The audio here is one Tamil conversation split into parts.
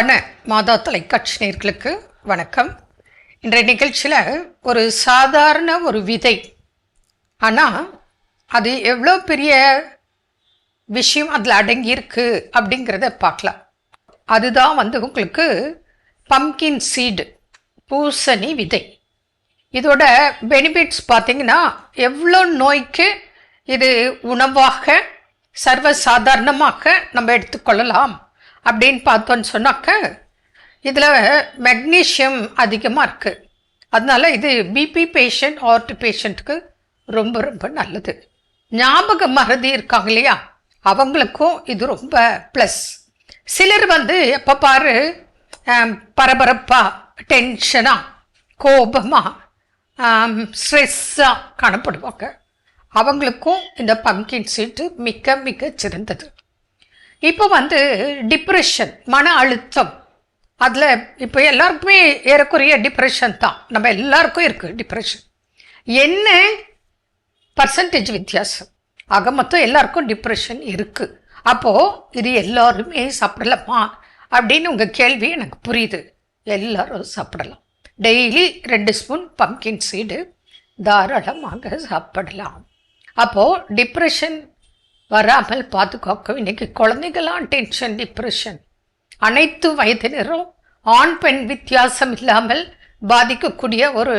அன்பான மாதா தொலைக்காட்சி நேயர்களுக்கு வணக்கம். இன்றைய நிகழ்ச்சியில் ஒரு சாதாரண ஒரு விதை, ஆனால் அது எவ்வளோ பெரிய விஷயம் அதில் அடங்கியிருக்கு அப்படிங்கிறத பார்க்கலாம். அதுதான் உங்களுக்கு பம்கின் சீடு, பூசணி விதை. இதோட பெனிஃபிட்ஸ் பார்த்திங்கன்னா எவ்வளோ நோய்க்கு இது உணவாக சர்வசாதாரணமாக நம்ம எடுத்துக்கொள்ளலாம் அப்படின்னு பார்த்தோன்னு சொன்னாக்க, இதில் மெக்னீஷியம் அதிகமாக இருக்குது. அதனால இது பிபி பேஷண்ட், ஹார்ட் பேஷண்ட்டுக்கு ரொம்ப ரொம்ப நல்லது. ஞாபக மறதி இருக்காங்க இல்லையா, அவங்களுக்கும் இது ரொம்ப ப்ளஸ். சிலர் எப்போ பாரு பரபரப்பாக, டென்ஷனாக, கோபமாக, ஸ்ட்ரெஸ்ஸாக காணப்படுவாங்க. அவங்களுக்கும் இந்த பம்கின் சீட்டு மிக மிக சிறந்தது. இப்போ டிப்ரெஷன், மன அழுத்தம், அதில் இப்போ எல்லாருக்குமே ஏறக்குறைய டிப்ரெஷன் தான். நம்ம எல்லாருக்கும் இருக்குது டிப்ரெஷன். என்ன பர்சன்டேஜ் வித்தியாசம்? ஆக மொத்தம் எல்லாருக்கும் டிப்ரெஷன் இருக்குது. அப்போது இது எல்லாருமே சாப்பிடலாமா அப்படின்னு உங்கள் கேள்வி எனக்கு புரியுது. எல்லாரும் சாப்பிடலாம். டெய்லி 2 ஸ்பூன் பம்கின் சீடு தாராளமாக சாப்பிடலாம். அப்போது டிப்ரெஷன் வராமல் பார்த்துக்கோக்க. இன்றைக்கி குழந்தைகளாம் டென்ஷன், டிப்ரெஷன், அனைத்து வயதினரும் ஆண் பெண் வித்தியாசம் இல்லாமல் பாதிக்கக்கூடிய ஒரு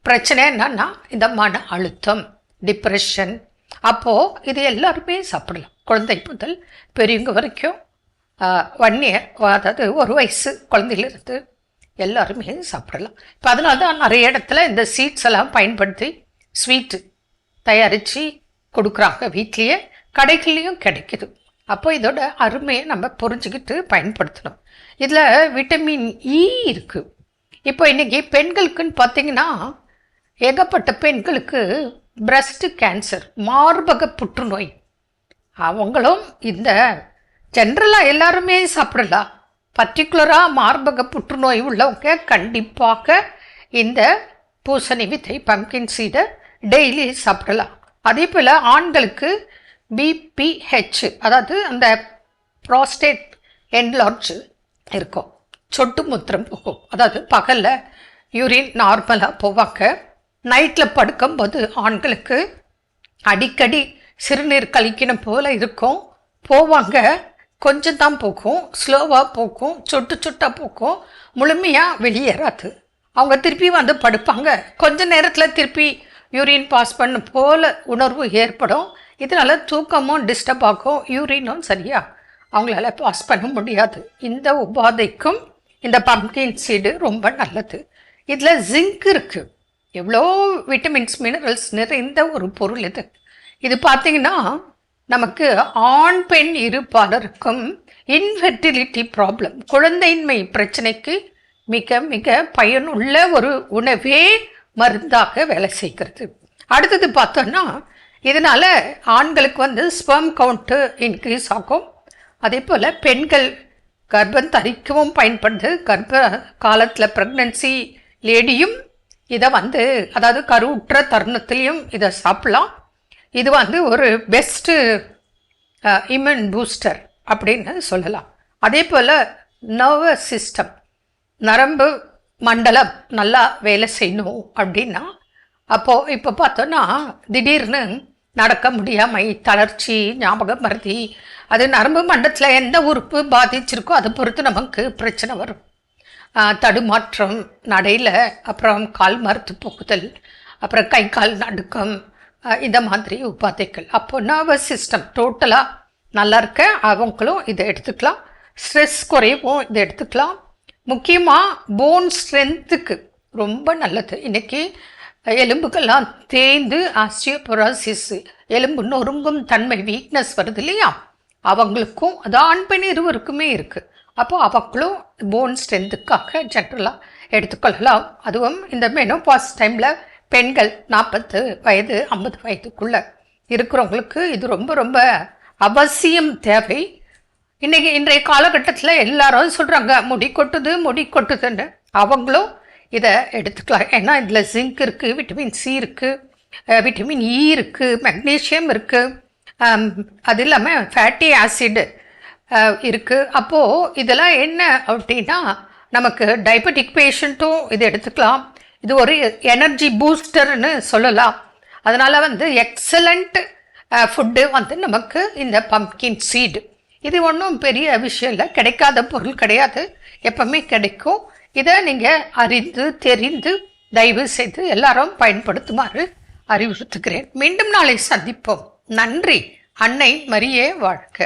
பிரச்சனை என்னன்னா இந்த மன அழுத்தம், டிப்ரெஷன். அப்போது இது எல்லாருமே சாப்பிடலாம், குழந்தை முதல் பெரியவங்க வரைக்கும். 1 இயர், அதாவது 1 வயசு குழந்தையிலிருந்து எல்லாருமே சாப்பிடலாம். இப்போ அதனால தான் நிறைய இடத்துல இந்த சீட்ஸ் எல்லாம் பயன்படுத்தி ஸ்வீட்டு தயாரித்து கொடுக்குறாங்க. வீட்லேயே கடைகள்லையும் கிடைக்குது. அப்போ இதோட அருமையை நம்ம புரிஞ்சுக்கிட்டு பயன்படுத்தணும். இதில் விட்டமின் இ இருக்குது. இப்போ இன்றைக்கி பெண்களுக்குன்னு பார்த்திங்கன்னா ஏகப்பட்ட பெண்களுக்கு பிரஸ்ட் கேன்சர், மார்பக புற்றுநோய். அவங்களும் இந்த ஜென்ரலாக எல்லாருமே சாப்பிடலாம். பர்டிகுலராக மார்பக புற்றுநோய் உள்ளவங்க கண்டிப்பாக இந்த பூசணி விதை, பம்கின் சீடை டெய்லி சாப்பிடலாம். அதே போல் ஆண்களுக்கு பிபிஹெச், அதாவது அந்த ப்ராஸ்டேட் என்லார்ஜ் இருக்கும், சொட்டு மூத்திரம் போகும். அதாவது பகலில் யூரின் நார்மலாக போவாங்க. நைட்டில் படுக்கும்போது ஆண்களுக்கு அடிக்கடி சிறுநீர் கழிக்கணும் போல் இருக்கும். போவாங்க, கொஞ்சம் தான் போகும், ஸ்லோவாக போகும், சொட்டு சொட்டாக போகும், முழுமையாக வெளியேறாது. அவங்க திருப்பி படுப்பாங்க. கொஞ்ச நேரத்தில் திருப்பி யூரின் பாஸ் பண்ண போல் உணர்வு ஏற்படும். இதனால் தூக்கமும் டிஸ்டர்ப் ஆகும், யூரினும் சரியாக அவங்களால பாஸ் பண்ண முடியாது. இந்த உபாதைக்கும் இந்த பம்கின் சீடு ரொம்ப நல்லது. இதில் ஜிங்க் இருக்குது. எவ்வளோ விட்டமின்ஸ், மினரல்ஸ் நிறைந்த ஒரு பொருள் இது. இது பார்த்திங்கன்னா நமக்கு ஆண் பெண் இருப்பாளருக்கும் இன்ஃபெர்டிலிட்டி ப்ராப்ளம், குழந்தையின்மை பிரச்சனைக்கு மிக மிக பயனுள்ள ஒரு உணவே மருந்தாக வேலை செய்கிறது. அடுத்தது பார்த்தோன்னா இதனால் ஆண்களுக்கு ஸ்பெர்ம் கவுண்ட்டு இன்க்ரீஸ் ஆகும். அதே போல் பெண்கள் கர்ப்பம் தரிக்கவும் பயன்படுது. கர்ப்ப காலத்தில் ப்ரெக்னன்சி லேடியும் இதை அதாவது கருவுற்ற தருணத்துலேயும் இதை சாப்பிடலாம். இது ஒரு பெஸ்ட்டு இம்யூன் பூஸ்டர் அப்படின்னு சொல்லலாம். அதே போல் நர்வஸ் சிஸ்டம், நரம்பு மண்டலம் நல்லா வேலை செய்யணும் அப்படின்னா, அப்போது இப்போ பார்த்தோன்னா திடீர்னு நடக்க முடியாமை, தளர்ச்சி, ஞாபக மறதி, அது நரம்பு மண்டலத்தில் எந்த உறுப்பு பாதிச்சிருக்கோ அதை பொறுத்து நமக்கு பிரச்சனை வரும். தடுமாற்றம் நடையில், அப்புறம் கால் மரத்து போக்குதல், அப்புறம் கை கால் நடுக்கம், இந்த மாதிரி உபாதைகள். அப்போது நர்வஸ் சிஸ்டம் டோட்டலாக நல்லா இருக்க அவங்களும் இதை எடுத்துக்கலாம். ஸ்ட்ரெஸ் குறைவும் இதை எடுத்துக்கலாம். முக்கியமாக போன் ஸ்ட்ரென்த்துக்கு ரொம்ப நல்லது. இன்றைக்கி எலும்புகள்லாம் தேய்ந்து ஆஸ்டியோபொரோசிஸ், எலும்பு நொறுங்கும் தன்மை, வீக்னஸ் வருது இல்லையா, அவங்களுக்கும் அது ஆண் பெண் இருவருக்குமே இருக்குது. அப்போது அவங்களும் போன் ஸ்ட்ரென்த்துக்காக ஜென்ரலாக எடுத்துக்கொள்ளலாம். அதுவும் இந்த மெனோபாஸ் டைமில் பெண்கள் 40 வயது 50 வயதுக்குள்ளே இருக்கிறவங்களுக்கு இது ரொம்ப ரொம்ப அவசியம் தேவை. இன்றைய காலகட்டத்தில் எல்லாரும் சொல்கிறாங்க முடி கொட்டுதுன்னு. அவங்களும் இதை எடுத்துக்கலாம். ஏன்னா இதில் ஜிங்க் இருக்குது, விட்டமின் சி இருக்குது, விட்டமின் இ இருக்குது, மெக்னீஷியம் இருக்குது. அது இல்லாமல் ஃபேட்டி ஆசிட் இருக்குது. அப்போது இதெல்லாம் என்ன அப்படின்னா, நமக்கு டயபெட்டிக் பேஷண்ட்டும் இது எடுத்துக்கலாம். இது ஒரு எனர்ஜி பூஸ்டர்னு சொல்லலாம். அதனால் வந்து எக்ஸலண்ட் ஃபுட்டு வந்து நமக்கு இந்த பம்ப்கின் சீடு. இது ஒன்றும் பெரிய விஷயம் இல்லை, கிடைக்காத பொருள் கிடையாது, எப்பவுமே கிடைக்கும். இதை நீங்கள் அறிந்து தெரிந்து தயவு செய்து எல்லாரும் பயன்படுத்துமாறு அறிவுறுத்துகிறேன். மீண்டும் நாளை சந்திப்போம். நன்றி. அன்னை மரியே வாழ்க.